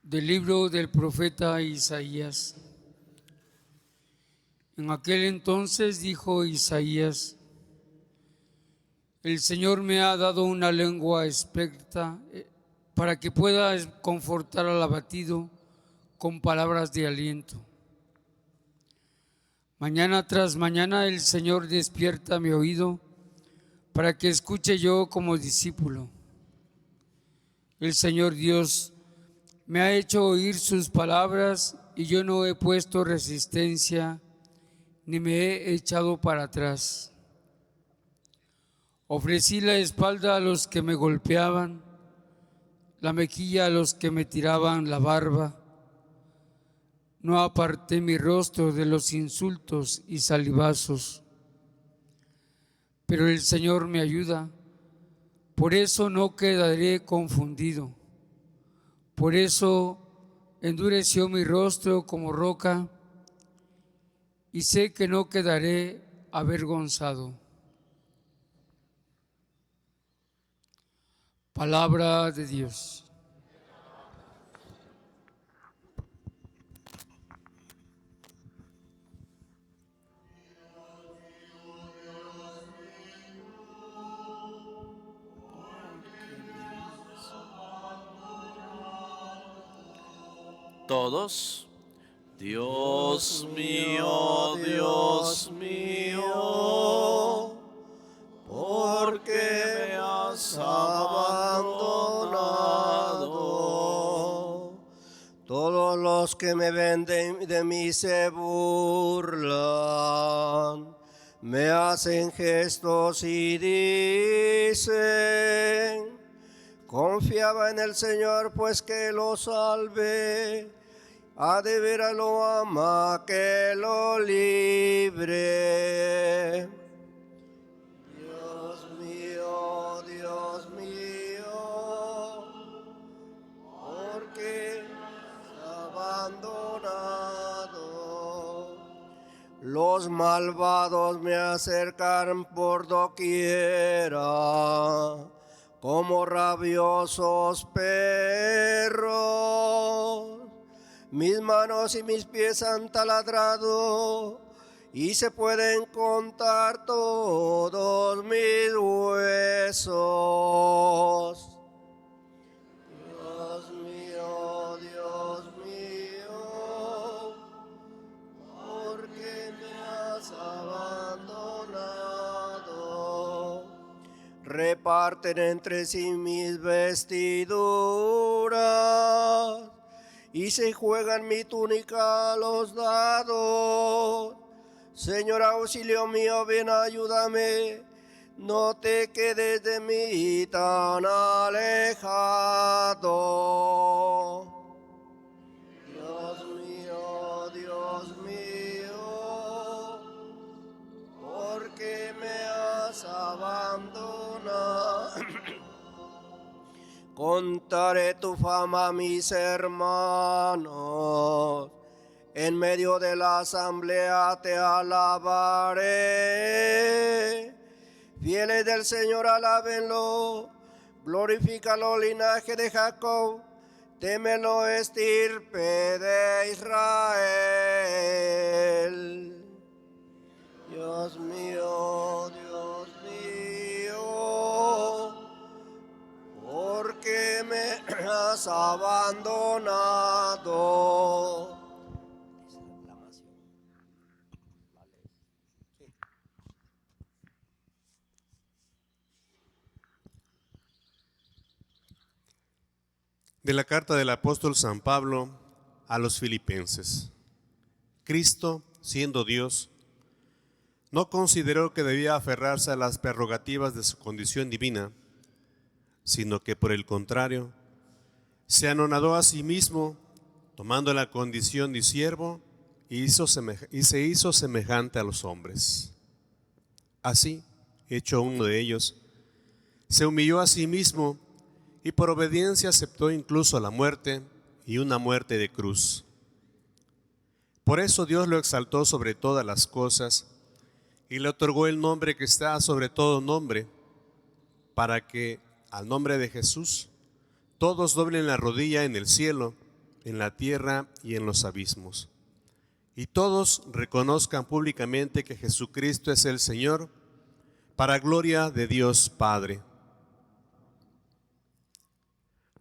Del libro del profeta Isaías. En aquel entonces dijo Isaías: el Señor me ha dado una lengua experta para que pueda confortar al abatido con palabras de aliento. Mañana tras mañana el Señor despierta mi oído para que escuche yo como discípulo. El Señor Dios me ha hecho oír sus palabras y yo no he puesto resistencia ni me he echado para atrás. Ofrecí la espalda a los que me golpeaban, la mejilla a los que me tiraban la barba. No aparté mi rostro de los insultos y salivazos. Pero el Señor me ayuda, por eso no quedaré confundido. Por eso endureció mi rostro como roca y sé que no quedaré avergonzado. Palabra de Dios. Todos. Dios mío, ¿por qué me has abandonado? Todos los que me ven de mí se burlan, me hacen gestos y dicen: confiaba en el Señor, pues que lo salve. A de veras lo ama, que lo libre. Dios mío, ¿por qué me has abandonado? Los malvados me acercan por doquiera, como rabiosos perros. Mis manos y mis pies han taladrado, y se pueden contar todos mis huesos. Dios mío, ¿por qué me has abandonado? Reparten entre sí mis vestiduras y se juegan mi túnica a los dados. Señor, auxilio mío, ven, ayúdame, no te quedes de mí tan alejado. Dios mío, ¿por qué me has abandonado? Contaré tu fama a mis hermanos, en medio de la asamblea te alabaré. Fieles del Señor, alábenlo, glorifícalo, linaje de Jacob, témelo, estirpe de Israel. Dios mío, ¿por qué me has abandonado? De la carta del apóstol San Pablo a los Filipenses. Cristo, siendo Dios, no consideró que debía aferrarse a las prerrogativas de su condición divina, sino que por el contrario, se anonadó a sí mismo, tomando la condición de siervo, y se hizo semejante a los hombres. Así, hecho uno de ellos, se humilló a sí mismo y por obediencia aceptó incluso la muerte, y una muerte de cruz. Por eso Dios lo exaltó sobre todas las cosas y le otorgó el nombre que está sobre todo nombre, para que al nombre de Jesús todos doblen la rodilla en el cielo, en la tierra y en los abismos. Y todos reconozcan públicamente que Jesucristo es el Señor, para gloria de Dios Padre.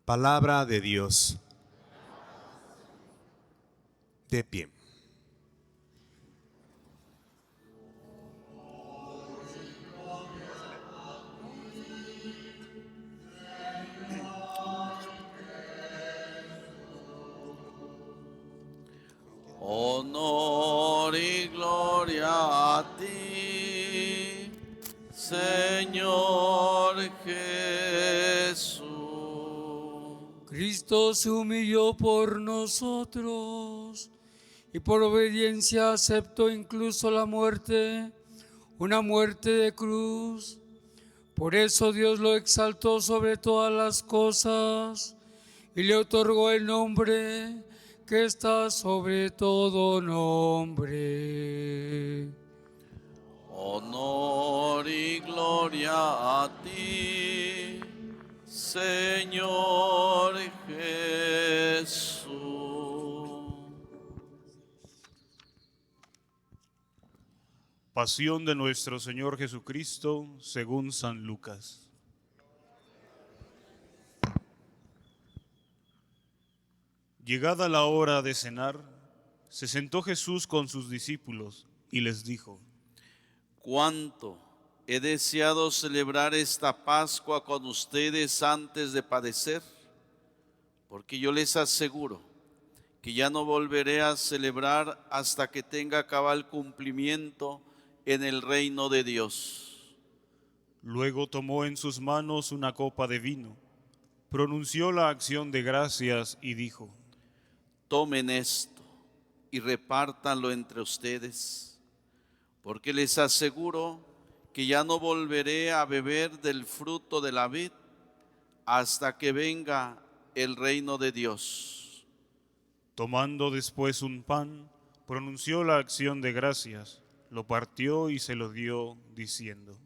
Palabra de Dios. De pie. Honor y gloria a ti, Señor Jesús. Cristo se humilló por nosotros y por obediencia aceptó incluso la muerte, una muerte de cruz. Por eso Dios lo exaltó sobre todas las cosas y le otorgó el nombre que está sobre todo nombre. Honor y gloria a ti, Señor Jesús. Pasión de nuestro Señor Jesucristo según San Lucas. Llegada la hora de cenar, se sentó Jesús con sus discípulos y les dijo: Cuánto he deseado celebrar esta Pascua con ustedes antes de padecer, porque yo les aseguro que ya no volveré a celebrar hasta que tenga cabal cumplimiento en el reino de Dios. Luego tomó en sus manos una copa de vino, pronunció la acción de gracias y dijo: Tomen esto y repártanlo entre ustedes, porque les aseguro que ya no volveré a beber del fruto de la vid hasta que venga el reino de Dios. Tomando después un pan, pronunció la acción de gracias, lo partió y se lo dio, diciendo: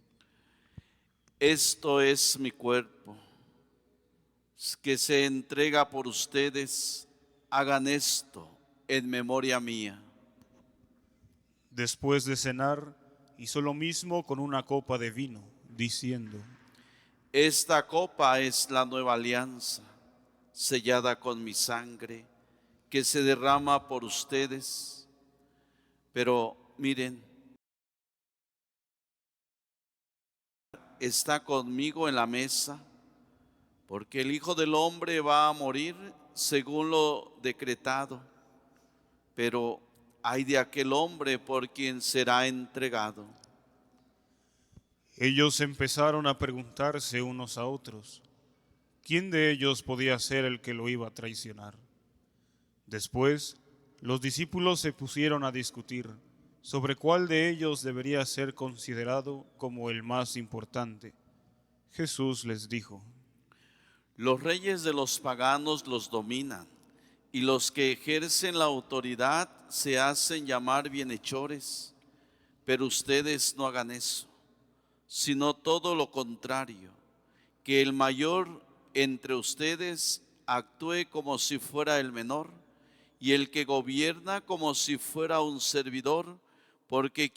Esto es mi cuerpo, que se entrega por ustedes. Hagan esto en memoria mía. Después de cenar, hizo lo mismo con una copa de vino, diciendo: Esta copa es la nueva alianza, sellada con mi sangre, que se derrama por ustedes. Pero miren, está conmigo en la mesa, porque el Hijo del Hombre va a morir según lo decretado, pero ay de aquel hombre por quien será entregado. Ellos empezaron a preguntarse unos a otros, ¿quién de ellos podía ser el que lo iba a traicionar? Después, los discípulos se pusieron a discutir sobre cuál de ellos debería ser considerado como el más importante. Jesús les dijo: Los reyes de los paganos los dominan, y los que ejercen la autoridad se hacen llamar bienhechores, pero ustedes no hagan eso, sino todo lo contrario, que el mayor entre ustedes actúe como si fuera el menor, y el que gobierna como si fuera un servidor, porque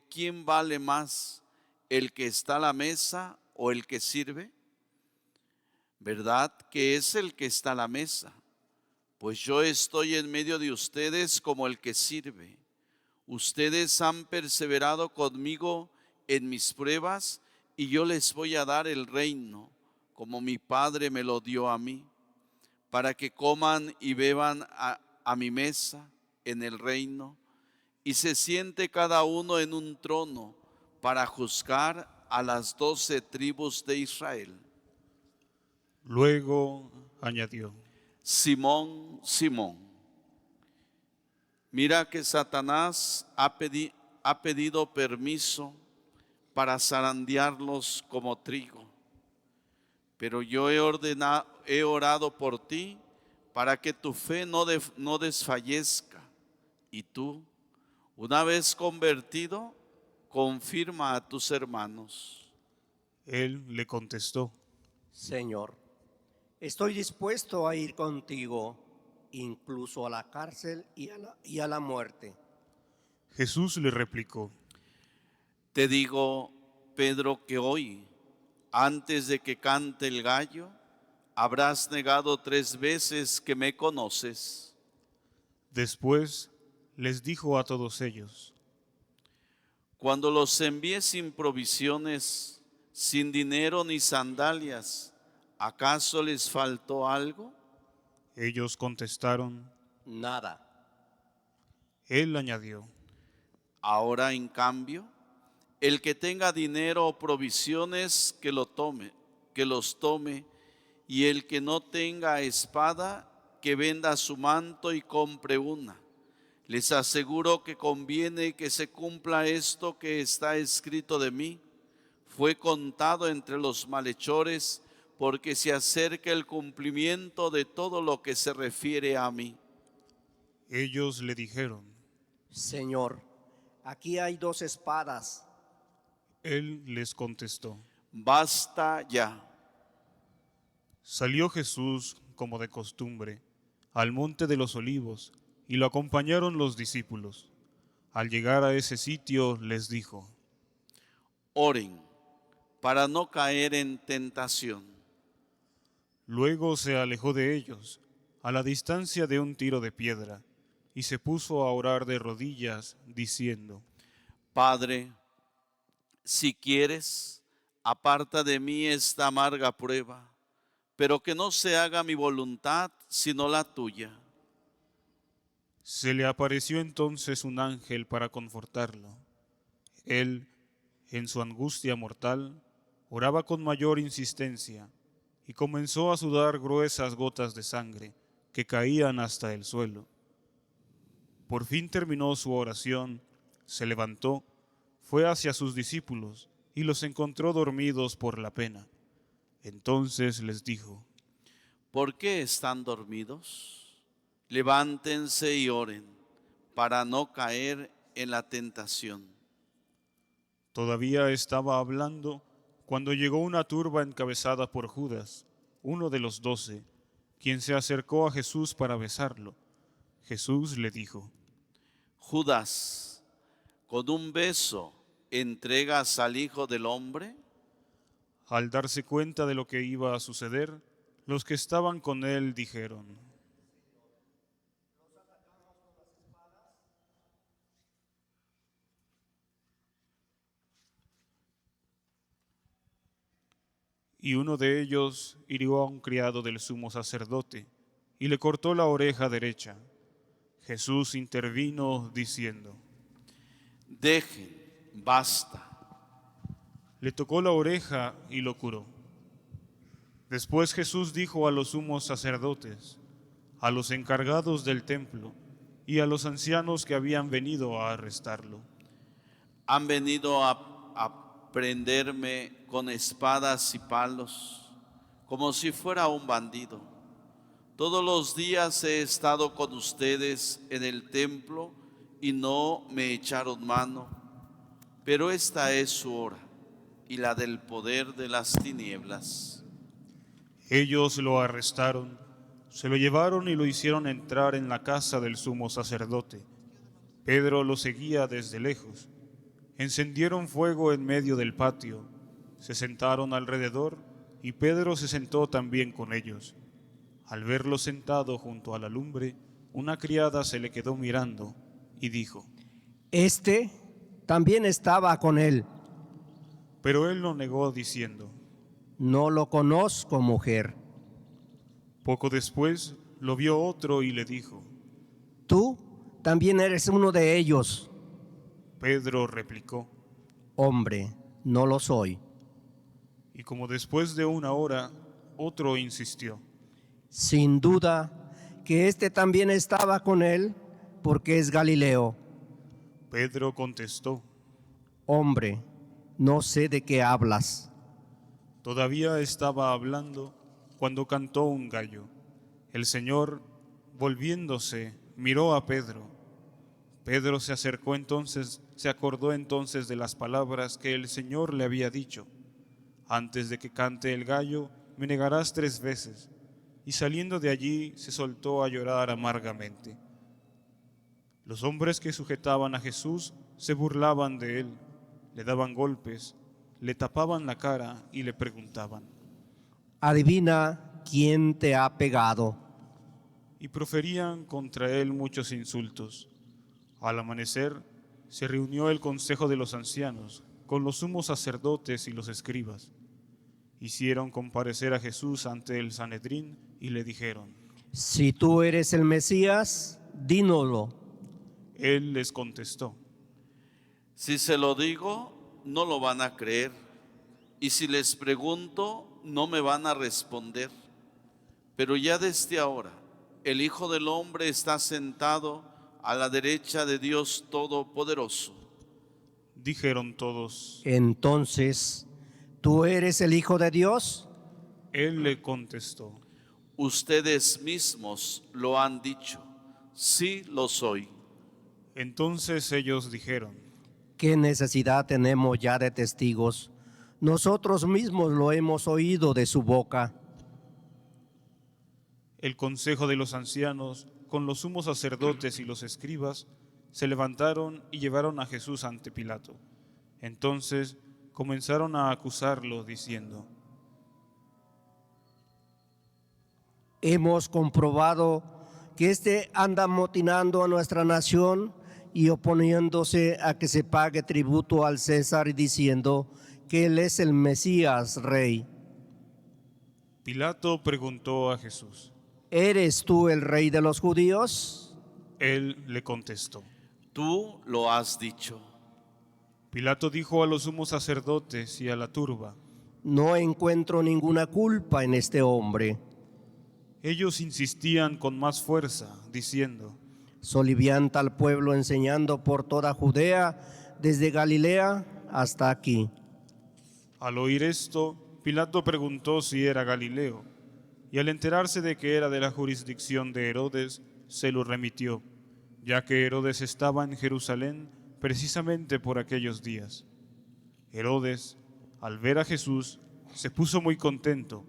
¿quién vale más, el que está a la mesa o el que sirve? ¿Verdad que es el que está a la mesa? Pues yo estoy en medio de ustedes como el que sirve. Ustedes han perseverado conmigo en mis pruebas y yo les voy a dar el reino, como mi Padre me lo dio a mí, para que coman y beban a mi mesa en el reino, y se siente cada uno en un trono para juzgar a las 12 tribus de Israel. Luego añadió: Simón, Simón, mira que Satanás ha pedido permiso para zarandearlos como trigo, pero yo he orado por ti para que tu fe no desfallezca, y tú, una vez convertido, confirma a tus hermanos. Él le contestó: Señor, Estoy dispuesto a ir contigo, incluso a la cárcel y a la muerte. Jesús le replicó: Te digo, Pedro, que hoy, antes de que cante el gallo, habrás negado 3 veces que me conoces. Después les dijo a todos ellos: Cuando los envié sin provisiones, sin dinero ni sandalias, ¿acaso les faltó algo? Ellos contestaron. Nada. Él añadió: Ahora, en cambio, el que tenga dinero o provisiones, que los tome, y el que no tenga espada, que venda su manto y compre una. Les aseguro que conviene que se cumpla esto que está escrito de mí. Fue contado entre los malhechores, porque se acerca el cumplimiento de todo lo que se refiere a mí. Ellos le dijeron. Señor, aquí hay 2 espadas. Él les contestó. Basta ya. Salió Jesús, como de costumbre, al monte de los olivos, y lo acompañaron los discípulos. Al llegar a ese sitio les dijo: Oren para no caer en tentación. Luego se alejó de ellos, a la distancia de un tiro de piedra, y se puso a orar de rodillas, diciendo: Padre, si quieres, aparta de mí esta amarga prueba, pero que no se haga mi voluntad, sino la tuya. Se le apareció entonces un ángel para confortarlo. Él, en su angustia mortal, oraba con mayor insistencia y comenzó a sudar gruesas gotas de sangre que caían hasta el suelo. Por fin terminó su oración, se levantó, fue hacia sus discípulos y los encontró dormidos por la pena. Entonces les dijo: ¿Por qué están dormidos? Levántense y oren para no caer en la tentación. Todavía estaba hablando cuando llegó una turba encabezada por Judas, uno de los 12, quien se acercó a Jesús para besarlo. Jesús le dijo: Judas, ¿con un beso entregas al Hijo del Hombre? Al darse cuenta de lo que iba a suceder, los que estaban con él dijeron: y uno de ellos hirió a un criado del sumo sacerdote y le cortó la oreja derecha. Jesús intervino diciendo: Dejen, basta. Le tocó la oreja y lo curó. Después Jesús dijo a los sumos sacerdotes, a los encargados del templo y a los ancianos que habían venido a arrestarlo: Han venido a prenderme con espadas y palos, como si fuera un bandido. Todos los días he estado con ustedes en el templo y no me echaron mano, pero esta es su hora y la del poder de las tinieblas. Ellos lo arrestaron, se lo llevaron y lo hicieron entrar en la casa del sumo sacerdote. Pedro lo seguía desde lejos. Encendieron fuego en medio del patio, se sentaron alrededor y Pedro se sentó también con ellos. Al verlo sentado junto a la lumbre, una criada se le quedó mirando y dijo: Este también estaba con él. Pero él lo negó diciendo: No lo conozco, mujer. Poco después lo vio otro y le dijo: Tú también eres uno de ellos. Pedro replicó: Hombre, no lo soy. Y como después de una hora, otro insistió: Sin duda que este también estaba con él, porque es Galileo. Pedro contestó: Hombre, no sé de qué hablas. Todavía estaba hablando cuando cantó un gallo. El Señor, volviéndose, miró a Pedro. Pedro se acordó entonces de las palabras que el Señor le había dicho: Antes de que cante el gallo, me negarás 3 veces. y saliendo de allí se soltó a llorar amargamente. Los hombres que sujetaban a Jesús se burlaban de él, le daban golpes, le tapaban la cara y le preguntaban. Adivina quién te ha pegado. Y proferían contra él muchos insultos. Al amanecer se reunió el consejo de los ancianos con los sumos sacerdotes y los escribas. Hicieron comparecer a Jesús ante el Sanedrín y le dijeron. Si tú eres el Mesías, dínoslo. Él les contestó. Si se lo digo, no lo van a creer. Y si les pregunto, no me van a responder. Pero ya desde ahora, el Hijo del Hombre está sentado a la derecha de Dios Todopoderoso. Dijeron todos. Entonces, ¿tú eres el Hijo de Dios? Él le contestó. Ustedes mismos lo han dicho. Sí lo soy. Entonces ellos dijeron. ¿Qué necesidad tenemos ya de testigos? Nosotros mismos lo hemos oído de su boca. El consejo de los ancianos, con los sumos sacerdotes y los escribas, se levantaron y llevaron a Jesús ante Pilato. Entonces comenzaron a acusarlo, diciendo. Hemos comprobado que éste anda amotinando a nuestra nación y oponiéndose a que se pague tributo al César y diciendo que él es el Mesías, rey. Pilato preguntó a Jesús. ¿Eres tú el rey de los judíos? Él le contestó. Tú lo has dicho. Pilato dijo a los sumos sacerdotes y a la turba. No encuentro ninguna culpa en este hombre. Ellos insistían con más fuerza, diciendo. Solivianta al pueblo enseñando por toda Judea, desde Galilea hasta aquí. Al oír esto, Pilato preguntó si era Galileo, y al enterarse de que era de la jurisdicción de Herodes, se lo remitió, ya que Herodes estaba en Jerusalén precisamente por aquellos días. Herodes, al ver a Jesús, se puso muy contento,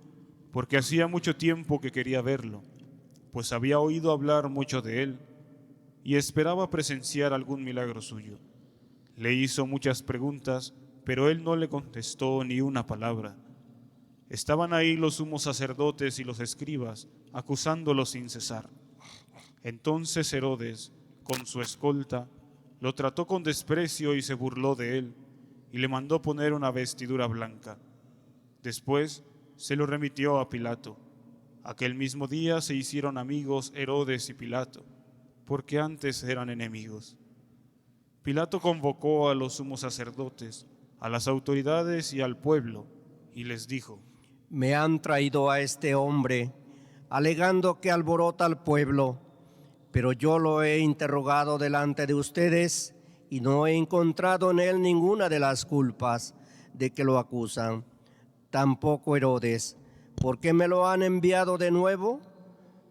porque hacía mucho tiempo que quería verlo, pues había oído hablar mucho de él, y esperaba presenciar algún milagro suyo. Le hizo muchas preguntas, pero él no le contestó ni una palabra. Estaban ahí los sumos sacerdotes y los escribas, acusándolo sin cesar. Entonces Herodes, con su escolta, lo trató con desprecio y se burló de él, y le mandó poner una vestidura blanca. Después se lo remitió a Pilato. Aquel mismo día se hicieron amigos Herodes y Pilato, porque antes eran enemigos. Pilato convocó a los sumos sacerdotes, a las autoridades y al pueblo, y les dijo. Me han traído a este hombre, alegando que alborota al pueblo, pero yo lo he interrogado delante de ustedes y no he encontrado en él ninguna de las culpas de que lo acusan. Tampoco Herodes. ¿Por qué me lo han enviado de nuevo?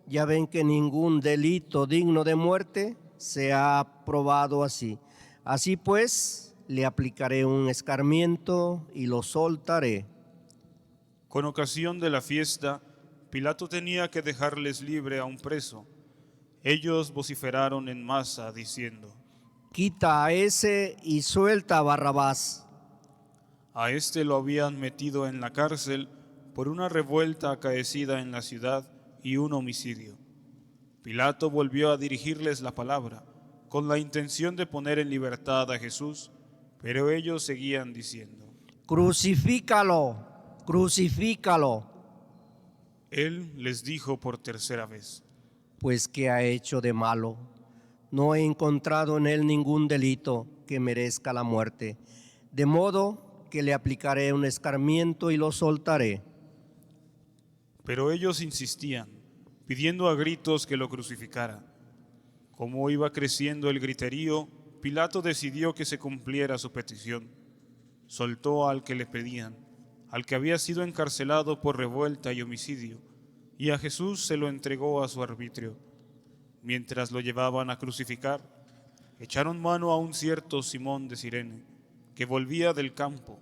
Ya ven que ningún delito digno de muerte se ha probado así. Así pues, le aplicaré un escarmiento y lo soltaré. Con ocasión de la fiesta, Pilato tenía que dejarles libre a un preso. Ellos vociferaron en masa, diciendo. Quita a ese y suelta a Barrabás. A este lo habían metido en la cárcel por una revuelta acaecida en la ciudad y un homicidio. Pilato volvió a dirigirles la palabra, con la intención de poner en libertad a Jesús, pero ellos seguían diciendo. Crucifícalo, crucifícalo. Él les dijo por tercera vez. Pues ¿qué ha hecho de malo? No he encontrado en él ningún delito que merezca la muerte, de modo que le aplicaré un escarmiento y lo soltaré. Pero ellos insistían, pidiendo a gritos que lo crucificara. Como iba creciendo el griterío, Pilato decidió que se cumpliera su petición. Soltó al que le pedían, al que había sido encarcelado por revuelta y homicidio, y a Jesús se lo entregó a su arbitrio. Mientras lo llevaban a crucificar, echaron mano a un cierto Simón de Cirene, que volvía del campo,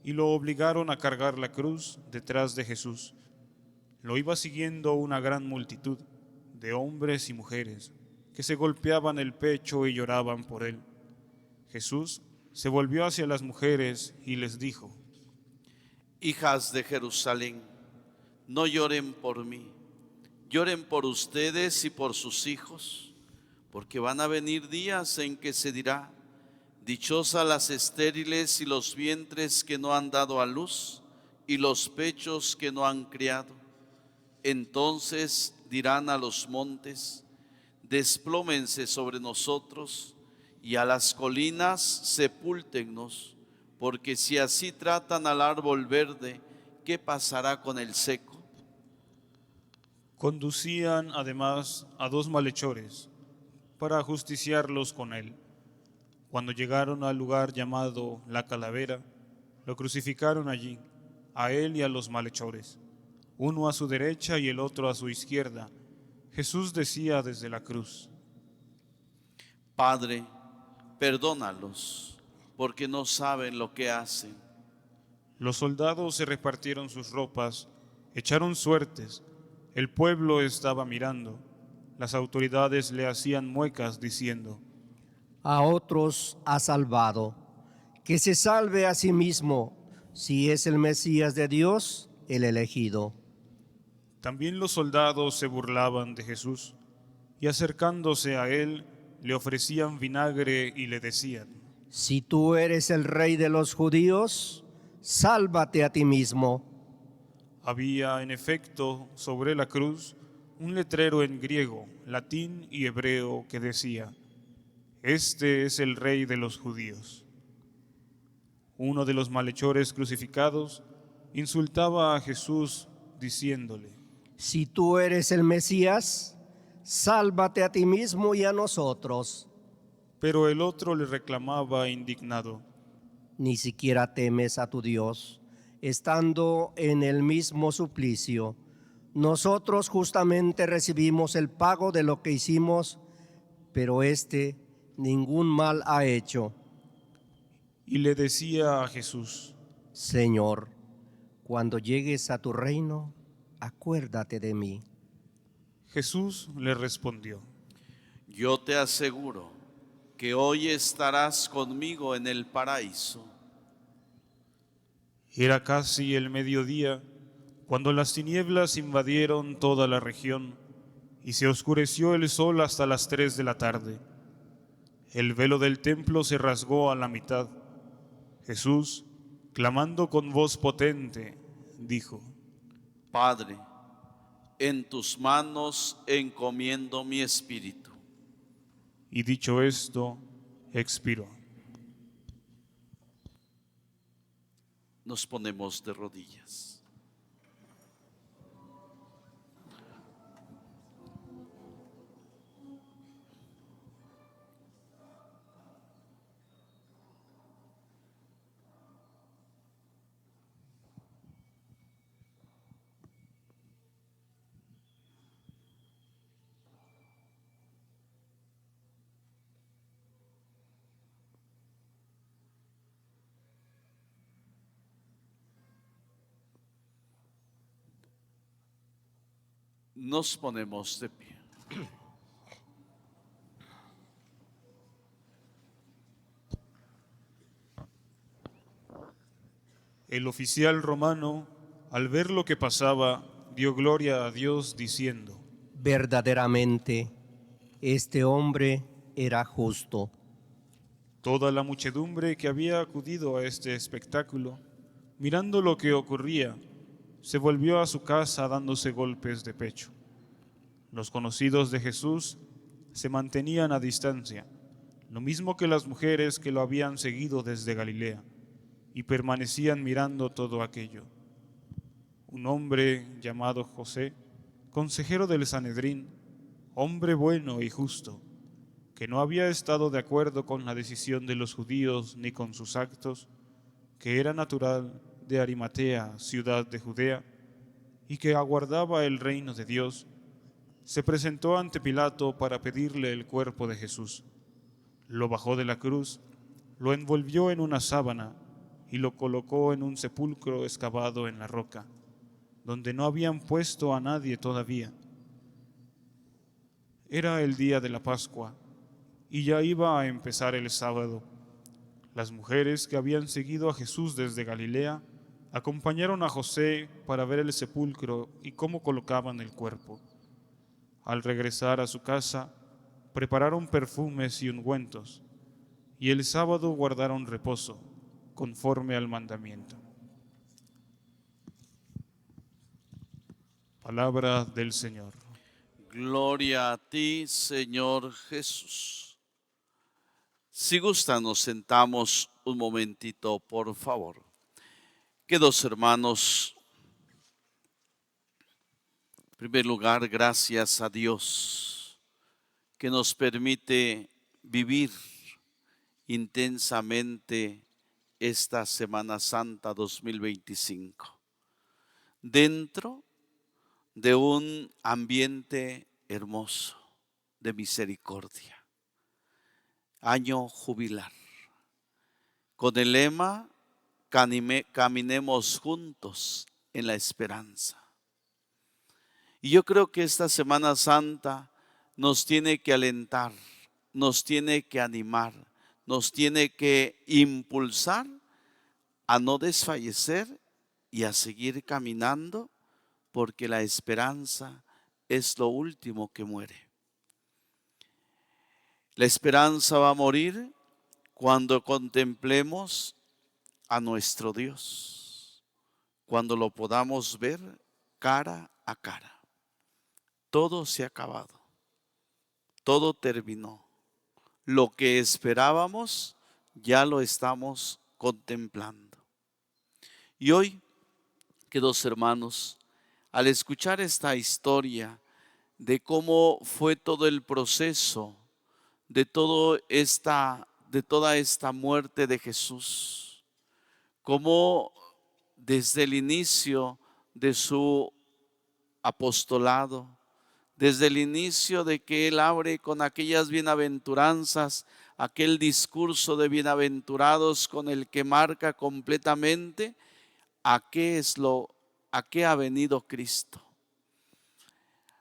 y lo obligaron a cargar la cruz detrás de Jesús. lo iba siguiendo una gran multitud de hombres y mujeres que se golpeaban el pecho y lloraban por él. Jesús se volvió hacia las mujeres y les dijo: Hijas de Jerusalén, no lloren por mí, lloren por ustedes y por sus hijos, porque van a venir días en que se dirá: dichosas las estériles y los vientres que no han dado a luz y los pechos que no han criado. Entonces dirán a los montes: desplómense sobre nosotros, y a las colinas: sepúltennos, porque si así tratan al árbol verde, ¿qué pasará con el seco? Conducían además a 2 malhechores para ajusticiarlos con él. Cuando llegaron al lugar llamado La Calavera, lo crucificaron allí, a él y a los malhechores, uno a su derecha y el otro a su izquierda. Jesús decía desde la cruz: Padre, perdónalos, porque no saben lo que hacen. Los soldados se repartieron sus ropas, echaron suertes. El pueblo estaba mirando. Las autoridades le hacían muecas diciendo: A otros ha salvado, que se salve a sí mismo, si es el Mesías de Dios, el elegido. También los soldados se burlaban de Jesús y acercándose a él le ofrecían vinagre y le decían: Si tú eres el rey de los judíos, sálvate a ti mismo. Había en efecto sobre la cruz un letrero en griego, latín y hebreo que decía: Este es el rey de los judíos. Uno de los malhechores crucificados insultaba a Jesús diciéndole: Si tú eres el Mesías, sálvate a ti mismo y a nosotros. Pero el otro le reclamaba indignado: Ni siquiera temes a tu Dios, estando en el mismo suplicio. Nosotros justamente recibimos el pago de lo que hicimos, pero éste ningún mal ha hecho. Y le decía a Jesús: Señor, cuando llegues a tu reino, acuérdate de mí. Jesús le respondió: Yo te aseguro que hoy estarás conmigo en el paraíso. Era casi el mediodía cuando las tinieblas invadieron toda la región y se oscureció el sol hasta las 3 de la tarde. El velo del templo se rasgó a la mitad. Jesús, clamando con voz potente, dijo: Padre, en tus manos encomiendo mi espíritu. Y dicho esto, expiró. Nos ponemos de rodillas. Nos ponemos de pie. El oficial romano, al ver lo que pasaba, dio gloria a Dios diciendo: Verdaderamente, este hombre era justo. Toda la muchedumbre que había acudido a este espectáculo, mirando lo que ocurría, se volvió a su casa dándose golpes de pecho. Los conocidos de Jesús se mantenían a distancia, lo mismo que las mujeres que lo habían seguido desde Galilea, y permanecían mirando todo aquello. Un hombre llamado José, consejero del Sanedrín, hombre bueno y justo, que no había estado de acuerdo con la decisión de los judíos ni con sus actos, que era natural de Arimatea, ciudad de Judea, y que aguardaba el reino de Dios, se presentó ante Pilato para pedirle el cuerpo de Jesús. Lo bajó de la cruz, lo envolvió en una sábana y lo colocó en un sepulcro excavado en la roca. donde no habían puesto a nadie todavía. Era el día de la Pascua y ya iba a empezar el sábado. Las mujeres que habían seguido a Jesús desde Galilea acompañaron a José para ver el sepulcro y cómo colocaban el cuerpo. Al regresar a su casa, prepararon perfumes y ungüentos, y el sábado guardaron reposo, conforme al mandamiento. Palabra del Señor. Gloria a ti, Señor Jesús. Si gustan, nos sentamos un momentito, por favor. Queridos hermanos, en primer lugar, gracias a Dios que nos permite vivir intensamente esta Semana Santa 2025 dentro de un ambiente hermoso de misericordia. Año jubilar, con el lema caminemos juntos en la esperanza. Y yo creo que esta Semana Santa nos tiene que alentar, nos tiene que animar, nos tiene que impulsar a no desfallecer y a seguir caminando, porque la esperanza es lo último que muere. La esperanza va a morir cuando contemplemos a nuestro Dios, cuando lo podamos ver cara a cara. Todo se ha acabado, todo terminó. Lo que esperábamos ya lo estamos contemplando. Y hoy, queridos hermanos, al escuchar esta historia de cómo fue todo el proceso de toda esta muerte de Jesús, cómo desde el inicio de su apostolado, desde el inicio de que Él abre con aquellas bienaventuranzas, aquel discurso de bienaventurados con el que marca completamente a qué ha venido Cristo.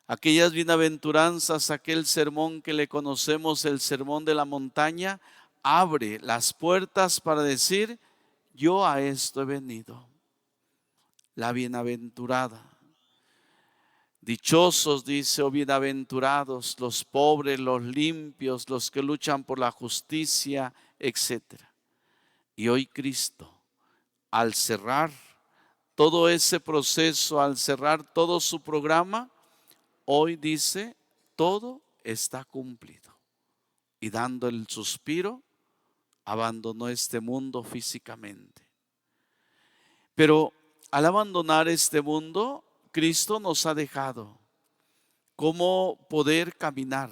Aquellas bienaventuranzas, aquel sermón que le conocemos, el sermón de la montaña, abre las puertas para decir: yo a esto he venido. La bienaventurada. Dichosos, dice, o bienaventurados, los pobres, los limpios, los que luchan por la justicia, etc. Y hoy Cristo, al cerrar todo ese proceso, al cerrar todo su programa, hoy dice: todo está cumplido. Y dando el suspiro, abandonó este mundo físicamente. Pero al abandonar este mundo, Cristo nos ha dejado cómo poder caminar,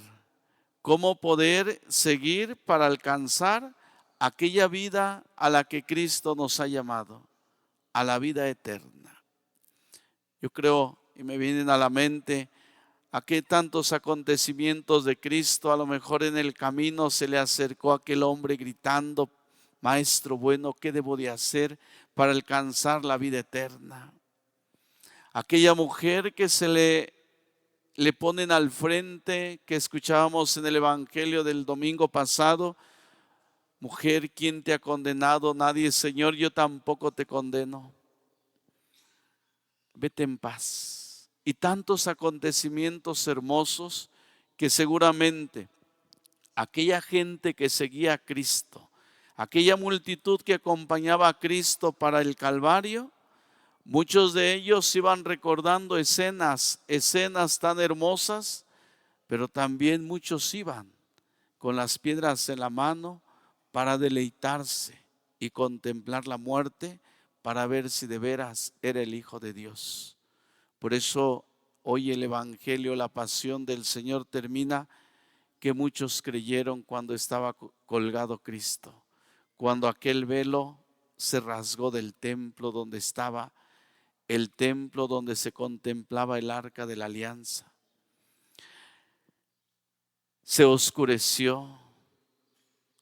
cómo poder seguir para alcanzar aquella vida a la que Cristo nos ha llamado, a la vida eterna. Yo creo, y me vienen a la mente, a qué tantos acontecimientos de Cristo. A lo mejor en el camino se le acercó aquel hombre gritando: Maestro bueno, ¿qué debo de hacer para alcanzar la vida eterna? Aquella mujer que se le ponen al frente, que escuchábamos en el Evangelio del domingo pasado: mujer, ¿quién te ha condenado? Nadie, Señor, yo tampoco te condeno. Vete en paz. Y tantos acontecimientos hermosos que seguramente aquella gente que seguía a Cristo, aquella multitud que acompañaba a Cristo para el Calvario, muchos de ellos iban recordando escenas tan hermosas, pero también muchos iban con las piedras en la mano para deleitarse y contemplar la muerte, para ver si de veras era el Hijo de Dios. Por eso hoy el Evangelio, la pasión del Señor, termina que muchos creyeron cuando estaba colgado Cristo, cuando aquel velo se rasgó del templo donde estaba, el templo donde se contemplaba el arca de la alianza. Se oscureció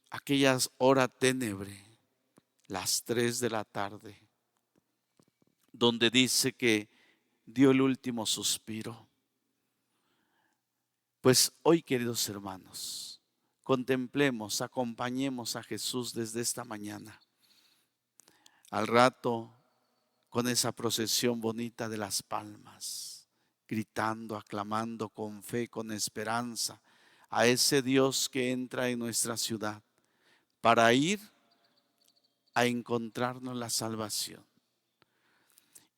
aquellas horas ténebre, las 3 de la tarde, donde dice que dio el último suspiro. Pues hoy, queridos hermanos, contemplemos, acompañemos a Jesús desde esta mañana. Al rato, con esa procesión bonita de las palmas, gritando, aclamando con fe, con esperanza, a ese Dios que entra en nuestra ciudad para ir a encontrarnos la salvación.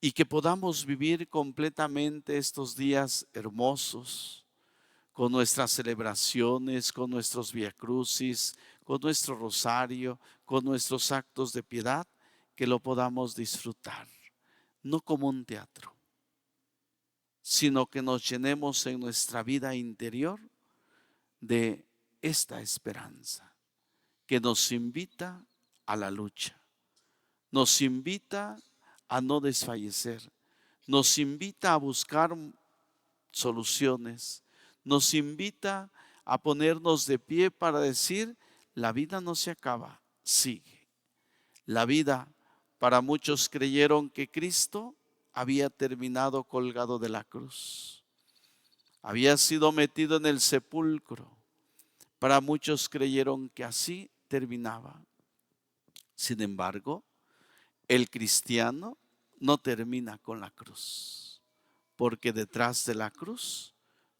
Y que podamos vivir completamente estos días hermosos, con nuestras celebraciones, con nuestros viacrucis, con nuestro rosario, con nuestros actos de piedad, que lo podamos disfrutar, no como un teatro, sino que nos llenemos en nuestra vida interior de esta esperanza, que nos invita a la lucha, nos invita a no desfallecer, nos invita a buscar soluciones, nos invita a ponernos de pie para decir, la vida no se acaba, sigue. La vida, para muchos creyeron que Cristo había terminado colgado de la cruz, había sido metido en el sepulcro. Para muchos creyeron que así terminaba. Sin embargo, el cristiano no termina con la cruz, porque detrás de la cruz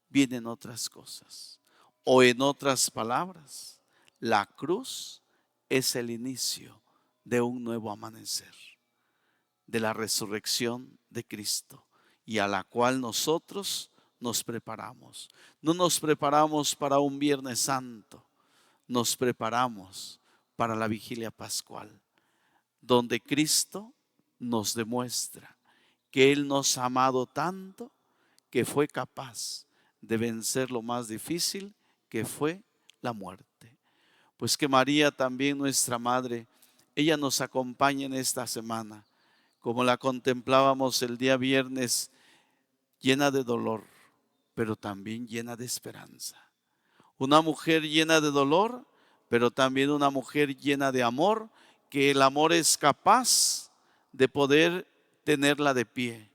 vienen otras cosas. O en otras palabras, la cruz es el inicio de un nuevo amanecer, de la resurrección de Cristo, y a la cual nosotros nos preparamos. No nos preparamos para un Viernes Santo, nos preparamos para la vigilia pascual, donde Cristo nos demuestra que Él nos ha amado tanto que fue capaz de vencer lo más difícil, que fue la muerte. Pues que María, también nuestra Madre, ella nos acompaña en esta semana, como la contemplábamos el día viernes, llena de dolor, pero también llena de esperanza. Una mujer llena de dolor, pero también una mujer llena de amor, que el amor es capaz de poder tenerla de pie.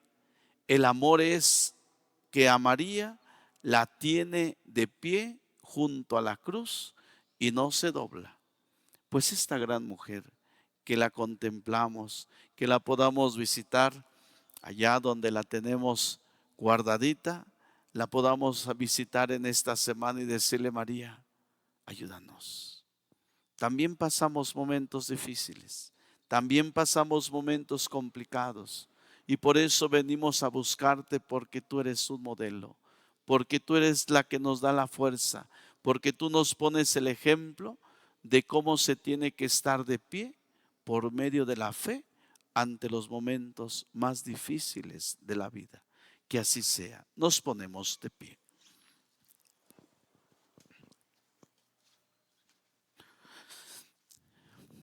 El amor es que a María la tiene de pie junto a la cruz y no se dobla. Pues esta gran mujer, que la contemplamos, que la podamos visitar allá donde la tenemos guardadita, la podamos visitar en esta semana y decirle, María, ayúdanos. También pasamos momentos difíciles, también pasamos momentos complicados, y por eso venimos a buscarte, porque tú eres un modelo, porque tú eres la que nos da la fuerza, porque tú nos pones el ejemplo de cómo se tiene que estar de pie por medio de la fe ante los momentos más difíciles de la vida. Que así sea. Nos ponemos de pie.